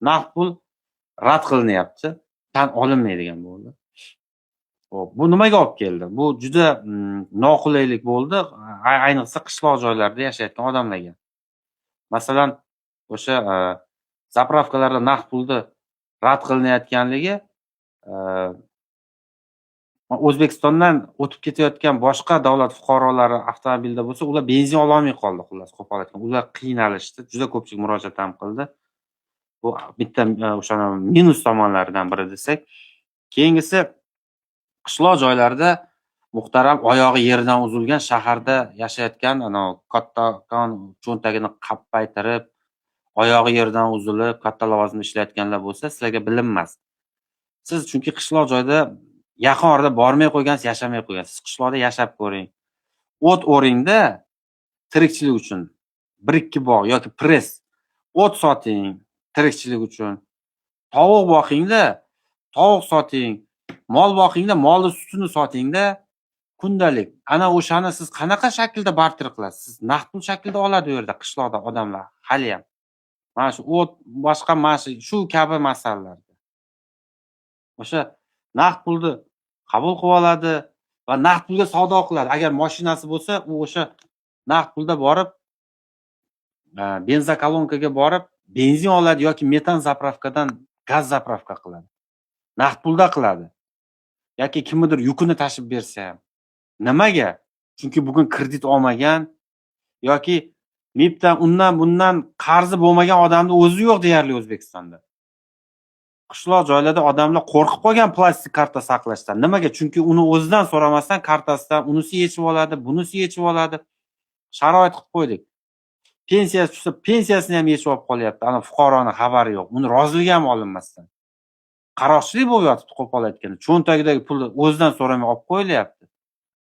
naqd pul rad qilinyapti, tan olinmaydigan bo'ldi. Hop, bu nimaga olib keldi? Bu juda noqulaylik bo'ldi, ayniqsa qishloq joylarda yashayotgan odamlarga. Masalan, o'sha zapravkalarda naqd pulni rad qilinayotganligi O'zbekistondan o'tib ketayotgan boshqa davlat fuqarolari avtomobilda bo'lsa, ular benzin ololmay qoldi, xullas qo'pol aytganda. Ular qiynalishdi, juda ko'pchilik murojaat ham qildi. Bu bitta o'sha minus tomonlaridan biri desak. Keyingisi qishloq joylarda muhtaram oyog'i yerdan uzilgan shaharda yashayotgan kattakon cho'ntagini qappaytirib, oyog'i yerdan uzilib, katta lavozimda ishlayotganlar bo'lsa, sizlarga bilinmas. Siz chunki qishloq joyda yaqin orada bormay qo'ygansiz, yashamay qo'ygansiz. Qishloqda yashab ko'ring. O't o'ringda tirikchilik uchun 1-2 bog' yoki press o't soting tirikchilik uchun. Tovuq boqingda tovuq soting. Mol boqingda molni sutini sotingda kundalik. Ana o'shani siz qanaqa shaklda barter qilasiz? Siz naqd pul shaklida oladi u yerda qishloqda odamlar hali ham. Mana shu o't, boshqa shu kabi masalalarda. O'sha naqd pulni qabul qilib oladi va naqd pulga savdo qiladi. Agar mashinasi bo'lsa, u o'sha naqd pulda borib benzokolonkaga borib benzin oladi yoki metan zapravkadan gaz zapravka qiladi. Naqd pulda qiladi. Yoki kimnidir yukini tashib bersa ham. Nimaga? Chunki bugun kredit olmagan yoki MIBdan undan bundan qarzi bo'lmagan odamning o'zi yo'q deyarli O'zbekistonda. Qishloq joylarda odamlar qo'rqib qolgan plastik karta saqlashdan. Nimaga? Chunki uni o'zidan so'ramasdan kartasidan unisi yechib oladi, bunisi yechib oladi. Sharoit qilib qo'ydik. Pensiya tushsa, pensiyasini ham yechib olib qolyapti. Ana fuqaroning xabari yo'q. Uni roziligi ham olinmasdan. Qaroqchilik bo'lib yotibdi, qo'pol aytganda. Cho'ntagidagi pulni o'zidan so'ramay olib qo'yilyapti.